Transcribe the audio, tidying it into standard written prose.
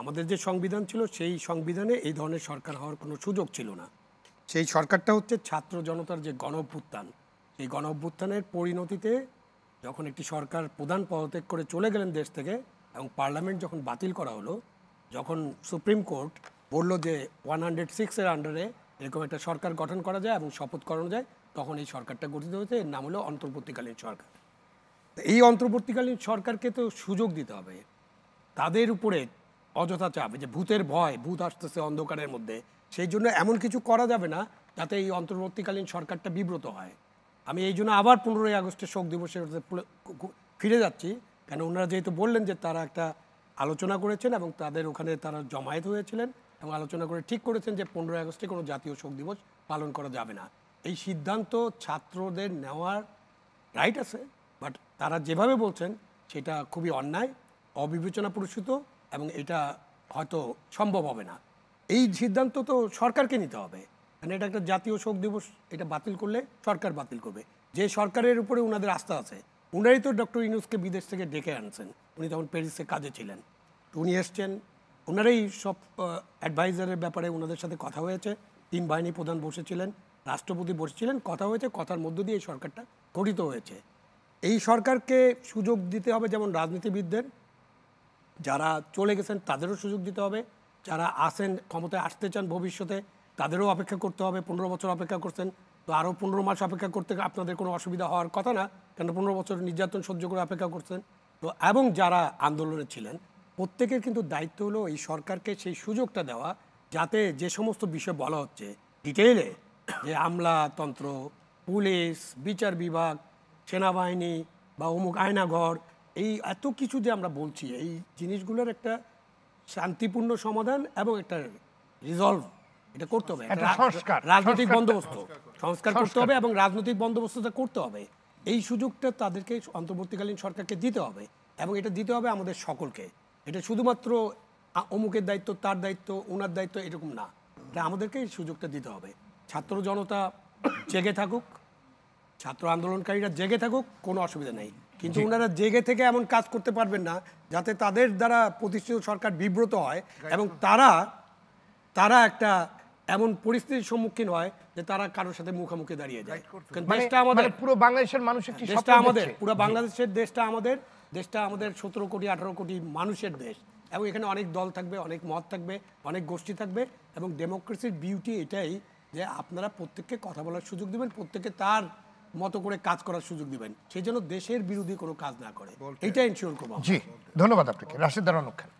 আমাদের যে সংবিধান ছিল সেই সংবিধানে এই ধরনের সরকার হওয়ার কোনো সুযোগ ছিল না। সেই সরকারটা হচ্ছে ছাত্র জনতার যে গণ অভ্যুত্থান, সেই গণ অভ্যুত্থানের পরিণতিতে যখন একটি সরকার প্রধান পদত্যাগ করে চলে গেলেন দেশ থেকে এবং পার্লামেন্ট যখন বাতিল করা হলো, যখন সুপ্রিম কোর্ট বলল যে 106-এর আন্ডারে এরকম একটা সরকার গঠন করা যায় এবং শপথ করানো যায়, তখন এই সরকারটা গঠিত হয়েছে। এর নাম হলো অন্তর্বর্তীকালীন সরকার। এই অন্তর্বর্তীকালীন সরকারকে তো সুযোগ দিতে হবে। তাদের উপরে অযথা চাপ, যে ভূতের ভয়, ভূত আসতেছে অন্ধকারের মধ্যে, সেই জন্য এমন কিছু করা যাবে না যাতে এই অন্তর্বর্তীকালীন সরকারটা বিব্রত হয়। আমি এই জন্য আবার 15ই আগস্টের শোক দিবসে ফিরে যাচ্ছি, কেন ওনারা যেহেতু বললেন যে তারা একটা আলোচনা করেছেন এবং তাদের ওখানে তারা জমায়েত হয়েছিলেন এবং আলোচনা করে ঠিক করেছেন যে 15ই আগস্টে কোনো জাতীয় শোক দিবস পালন করা যাবে না। এই সিদ্ধান্ত ছাত্রদের নেওয়ার রাইট আছে, বাট তারা যেভাবে বলছেন সেটা খুবই অন্যায়, অবিবেচনা প্রসূত এবং এটা হয়তো সম্ভব হবে না। এই সিদ্ধান্ত তো সরকারকে নিতে হবে, কারণ এটা একটা জাতীয় শোক দিবস, এটা বাতিল করলে সরকার বাতিল করবে। যে সরকারের উপরে ওনাদের আস্থা আছে, উনারই তো ডক্টর ইউনূসকে বিদেশ থেকে ডেকে আনছেন, উনি তখন প্যারিসে কাজে ছিলেন, উনি এসছেন, ওনারাই সব অ্যাডভাইজারের ব্যাপারে ওনাদের সাথে কথা হয়েছে, 3 বাহিনী প্রধান বসেছিলেন, রাষ্ট্রপতি বসেছিলেন, কথা হয়েছে, কথার মধ্য দিয়ে এই সরকারটা গঠিত হয়েছে। এই সরকারকে সুযোগ দিতে হবে, যেমন রাজনীতিবিদদের যারা চলে গেছেন তাদেরও সুযোগ দিতে হবে, যারা আসেন ক্ষমতায় আসতে চান ভবিষ্যতে তাদেরও অপেক্ষা করতে হবে। 15 বছর অপেক্ষা করছেন, তো আরও 15 মাস অপেক্ষা করতে আপনাদের কোনো অসুবিধা হওয়ার কথা না, কেন 15 বছর নির্যাতন সহ্য করে অপেক্ষা করছেন। তো এবং যারা আন্দোলনে ছিলেন প্রত্যেকের কিন্তু দায়িত্ব হলো এই সরকারকে সেই সুযোগটা দেওয়া, যাতে যে সমস্ত বিষয় বলা হচ্ছে ডিটেইলে, যে আমলাতন্ত্র, পুলিশ, বিচার বিভাগ, সেনাবাহিনী বা অমুক আয়নাঘর, এই এত কিছু যে আমরা বলছি, এই জিনিসগুলোর একটা শান্তিপূর্ণ সমাধান এবং একটা রিজলভ এটা করতে হবে, রাজনৈতিক বন্দোবস্ত সংস্কার করতে হবে এবং রাজনৈতিক বন্দোবস্তটা করতে হবে। এই সুযোগটা তাদেরকে অন্তর্বর্তীকালীন সরকারকে দিতে হবে এবং এটা দিতে হবে আমাদের সকলকে। এটা শুধুমাত্র অমুকের দায়িত্ব, তার দায়িত্ব, ওনার দায়িত্ব এরকম না, এটা আমাদেরকে এই সুযোগটা দিতে হবে। ছাত্র জনতা জেগে থাকুক, ছাত্র আন্দোলনকারীরা জেগে থাকুক, কোনো অসুবিধা নেই, কিন্তু ওনারা জেগে থেকে এমন কাজ করতে পারবেন না যাতে তাদের দ্বারা প্রতিষ্ঠিত সরকার বিব্রত হয় এবং তারা একটা এমন পরিস্থিতির সম্মুখীন হয় যে তারা কারোর সাথে মুখোমুখি দাঁড়িয়ে যায়। দেশটা আমাদের, পুরো বাংলাদেশের মানুষের দেশটা আমাদের, পুরো বাংলাদেশের দেশটা আমাদের, দেশটা আমাদের 17 কোটি 18 কোটি মানুষের দেশ এবং এখানে অনেক দল থাকবে, অনেক মত থাকবে, অনেক গোষ্ঠী থাকবে এবং ডেমোক্রেসির বিউটি এটাই যে আপনারা প্রত্যেককে কথা বলার সুযোগ দিবেন, প্রত্যেককে তার মতো করে কাজ করার সুযোগ দিবেন, সেই জন্য দেশের বিরোধী কোনো কাজ না করে, এইটা ইনশিওর করবো। জি, ধন্যবাদ আপনাকে রাশেদ রানা খান।